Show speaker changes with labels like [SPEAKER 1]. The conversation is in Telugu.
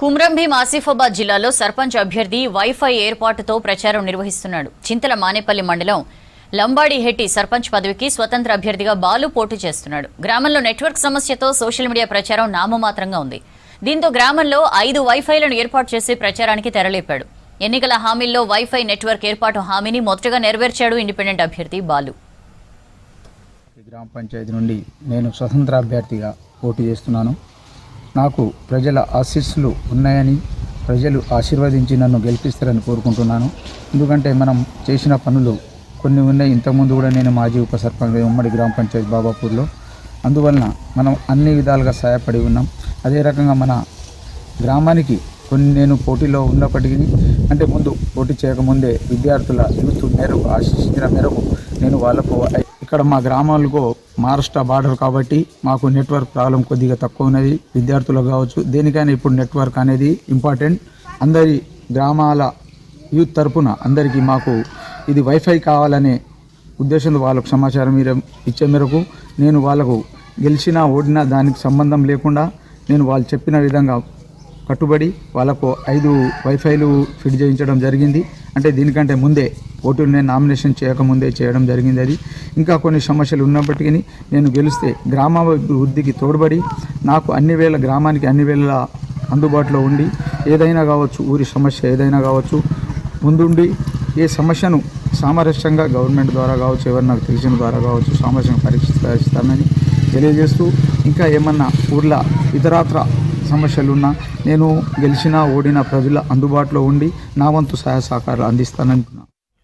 [SPEAKER 1] కుమ్రంభీం ఆసిఫాబాద్ జిల్లాలో సర్పంచ్ అభ్యర్థి వైఫై ఏర్పాటుతో ప్రచారం నిర్వహిస్తున్నాడు. చింతల మానేపల్లి మండలం లంబాడిహెట్టి సర్పంచ్ పదవికి స్వతంత్ర అభ్యర్థిగా బాలు పోటీ చేస్తున్నాడు. గ్రామంలో నెట్వర్క్ సమస్యతో సోషల్ మీడియా ప్రచారం నామమాత్రంగా ఉంది. దీంతో గ్రామంలో 5 వైఫైలను ఏర్పాటు చేసి ప్రచారానికి తెరలేపాడు. ఎన్నికల హామీల్లో వైఫై నెట్వర్క్ ఏర్పాటు హామీని మొదటగా నెరవేర్చాడు ఇండిపెండెంట్ అభ్యర్థి బాలు.
[SPEAKER 2] గ్రామ పంచాయతీ నుండి నేను స్వతంత్ర అభ్యర్థిగా పోటీ చేస్తున్నాను. నాకు ప్రజల ఆశీస్సులు ఉన్నాయని, ప్రజలు ఆశీర్వదించి నన్ను గెలిపిస్తారని కోరుకుంటున్నాను. ఎందుకంటే మనం చేసిన పనులు కొన్ని ఉన్నాయి. ఇంతకుముందు కూడా నేను మాజీ ఉప సర్పంచ్ ఉమ్మడి గ్రామ పంచాయతీ బాబాపూర్లో. అందువలన మనం అన్ని విధాలుగా సహాయపడి ఉన్నాం. అదే రకంగా మన గ్రామానికి కొన్ని నేను పోటీలో ఉన్నప్పటికీ, అంటే ముందు పోటీ చేయకముందే విద్యార్థుల యూత్ మేరకు ఆశించిన మేరకు నేను వాళ్ళకు, ఇక్కడ మా గ్రామాలకు మహారాష్ట్ర బార్డర్ కాబట్టి మాకు నెట్వర్క్ ప్రాబ్లం కొద్దిగా తక్కువ ఉన్నది. విద్యార్థులకు కావచ్చు, దేనికైనా ఇప్పుడు నెట్వర్క్ అనేది ఇంపార్టెంట్. అందరి గ్రామాల యూత్ తరపున అందరికీ మాకు ఇది వైఫై కావాలనే ఉద్దేశంతో వాళ్ళకు సమాచారం ఇచ్చే మేరకు నేను వాళ్ళకు గెలిచినా ఓడినా దానికి సంబంధం లేకుండా నేను వాళ్ళు చెప్పిన విధంగా కట్టుబడి వాళ్ళకు 5 వైఫైలు ఫిట్ చేయించడం జరిగింది. అంటే దీనికంటే ముందే ఓటులు నేను నామినేషన్ చేయకముందే చేయడం జరిగింది. అది ఇంకా కొన్ని సమస్యలు ఉన్నప్పటికీ నేను గెలిస్తే గ్రామాభివృద్ధికి తోడ్పడి నాకు గ్రామానికి అన్ని వేళ అందుబాటులో ఉండి ఏదైనా కావచ్చు, ఊరి సమస్య ఏదైనా కావచ్చు, ముందుండి ఏ సమస్యను సామరస్యంగా గవర్నమెంట్ ద్వారా కావచ్చు, ఎవరు నాకు తెలిసిన ద్వారా కావచ్చు సామరస్యంగా పరిష్కరిస్తానని తెలియజేస్తూ, ఇంకా ఏమన్నా ఊర్లో ఇతరత్ర సమస్యలున్నా నేను గెలిచినా ఓడినా ప్రజల అందుబాటులో ఉండి నా వంతు సహాయ సహకారాలు అందిస్తానని